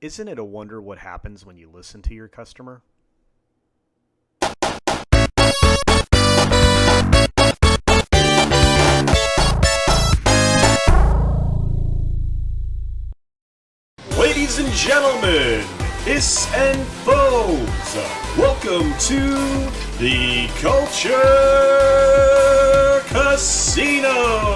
Isn't it a wonder what happens when you listen to your customer? Ladies and gentlemen, hiss and foes, welcome to the Culture Casino!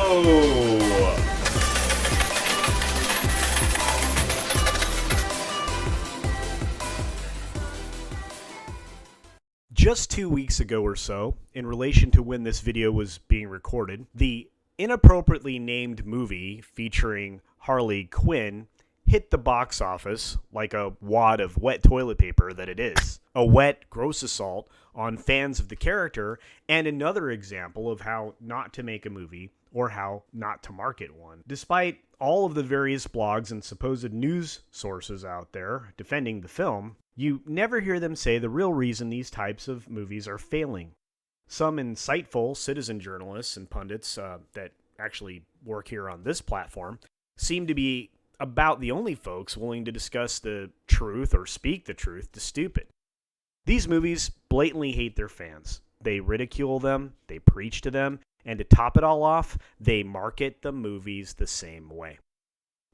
Just 2 weeks ago or so, in relation to when this video was being recorded, the inappropriately named movie featuring Harley Quinn hit the box office like a wad of wet toilet paper that it is. A wet, gross assault on fans of the character, and another example of how not to make a movie or how not to market one. Despite all of the various blogs and supposed news sources out there defending the film, you never hear them say the real reason these types of movies are failing. Some insightful citizen journalists and pundits that actually work here on this platform seem to be about the only folks willing to discuss the truth or speak the truth to stupid. These movies blatantly hate their fans. They ridicule them, they preach to them, and to top it all off, they market the movies the same way.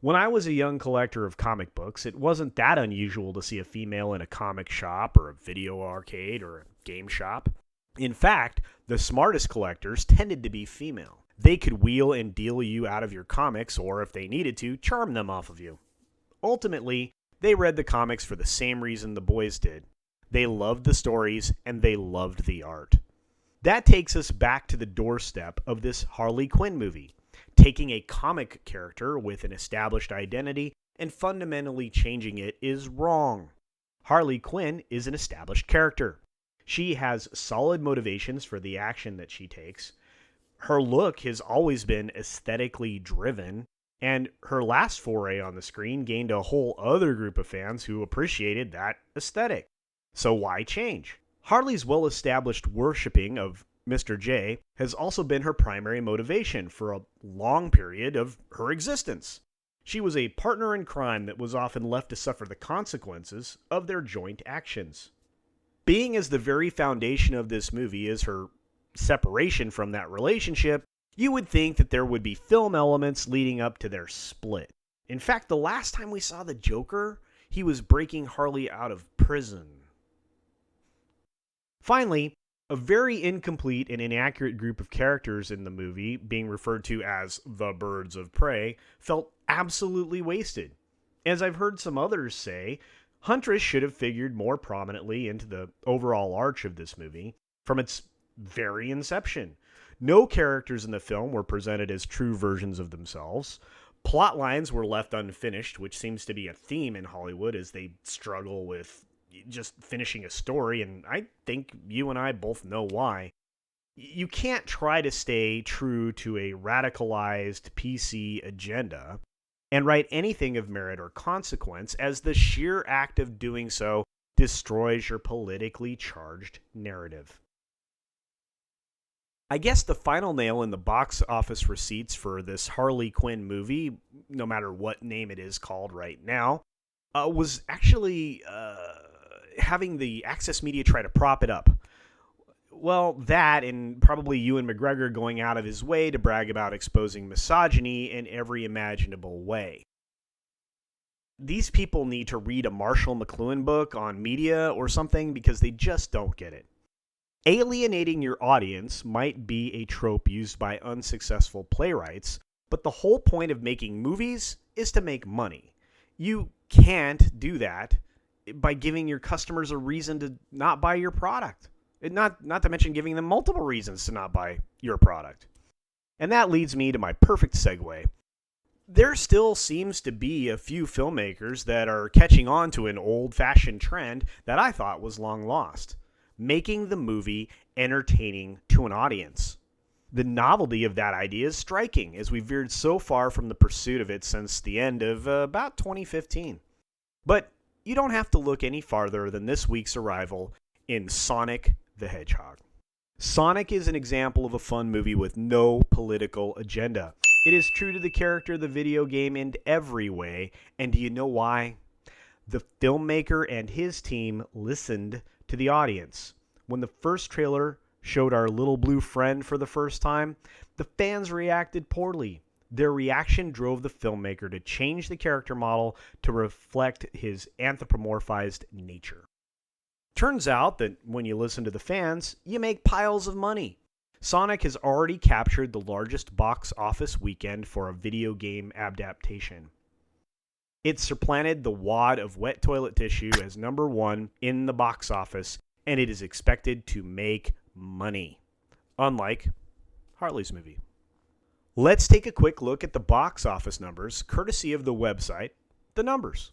When I was a young collector of comic books, it wasn't that unusual to see a female in a comic shop or a video arcade or a game shop. In fact, the smartest collectors tended to be female. They could wheel and deal you out of your comics, or if they needed to, charm them off of you. Ultimately, they read the comics for the same reason the boys did. They loved the stories, and they loved the art. That takes us back to the doorstep of this Harley Quinn movie, taking a comic character with an established identity and fundamentally changing it is wrong. Harley Quinn is an established character. She has solid motivations for the action that she takes. Her look has always been aesthetically driven, and her last foray on the screen gained a whole other group of fans who appreciated that aesthetic. So why change? Harley's well-established worshipping of Mr. J has also been her primary motivation for a long period of her existence. She was a partner in crime that was often left to suffer the consequences of their joint actions. Being as the very foundation of this movie is her separation from that relationship, you would think that there would be film elements leading up to their split. In fact, the last time we saw the Joker, he was breaking Harley out of prison. Finally, a very incomplete and inaccurate group of characters in the movie, being referred to as the Birds of Prey, felt absolutely wasted. As I've heard some others say, Huntress should have figured more prominently into the overall arch of this movie from its very inception. No characters in the film were presented as true versions of themselves. Plot lines were left unfinished, which seems to be a theme in Hollywood as they struggle with just finishing a story, and I think you and I both know why. You can't try to stay true to a radicalized PC agenda and write anything of merit or consequence, as the sheer act of doing so destroys your politically charged narrative. I guess the final nail in the box office receipts for this Harley Quinn movie, no matter what name it is called right now, was actually having the Access Media try to prop it up. Well, that, and probably Ewan McGregor going out of his way to brag about exposing misogyny in every imaginable way. These people need to read a Marshall McLuhan book on media or something, because they just don't get it. Alienating your audience might be a trope used by unsuccessful playwrights, but the whole point of making movies is to make money. You can't do that by giving your customers a reason to not buy your product. Not to mention giving them multiple reasons to not buy your product. And that leads me to my perfect segue. There still seems to be a few filmmakers that are catching on to an old-fashioned trend that I thought was long lost: making the movie entertaining to an audience. The novelty of that idea is striking, as we've veered so far from the pursuit of it since the end of about 2015. But you don't have to look any farther than this week's arrival in Sonic the Hedgehog. Sonic is an example of a fun movie with no political agenda. It is true to the character of the video game in every way, and do you know why? The filmmaker and his team listened to the audience. When the first trailer showed our little blue friend for the first time, the fans reacted poorly. Their reaction drove the filmmaker to change the character model to reflect his anthropomorphized nature. Turns out that when you listen to the fans, you make piles of money. Sonic has already captured the largest box office weekend for a video game adaptation. It supplanted The Wad of Wet Toilet Tissue as #1 in the box office, and it is expected to make money, unlike Harley's movie. Let's take a quick look at the box office numbers, courtesy of the website The Numbers.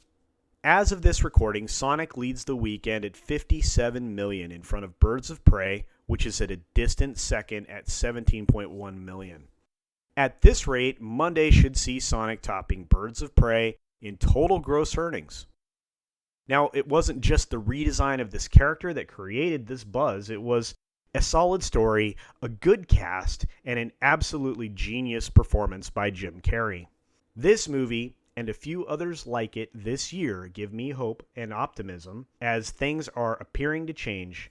As of this recording, Sonic leads the weekend at 57 million in front of Birds of Prey, which is at a distant second at 17.1 million. At this rate, Monday should see Sonic topping Birds of Prey in total gross earnings. Now, it wasn't just the redesign of this character that created this buzz. It was a solid story, a good cast, and an absolutely genius performance by Jim Carrey. This movie and a few others like it this year give me hope and optimism. As things are appearing to change,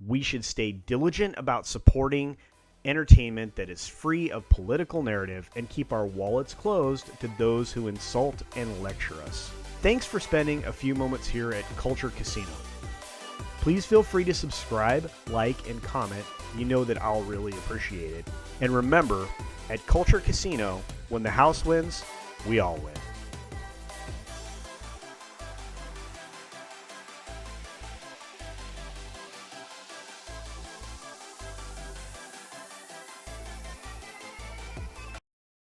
we should stay diligent about supporting entertainment that is free of political narrative and keep our wallets closed to those who insult and lecture us. Thanks for spending a few moments here at Culture Casino. Please feel free to subscribe, like, and comment. You know that I'll really appreciate it. And remember, at Culture Casino, when the house wins, we all win.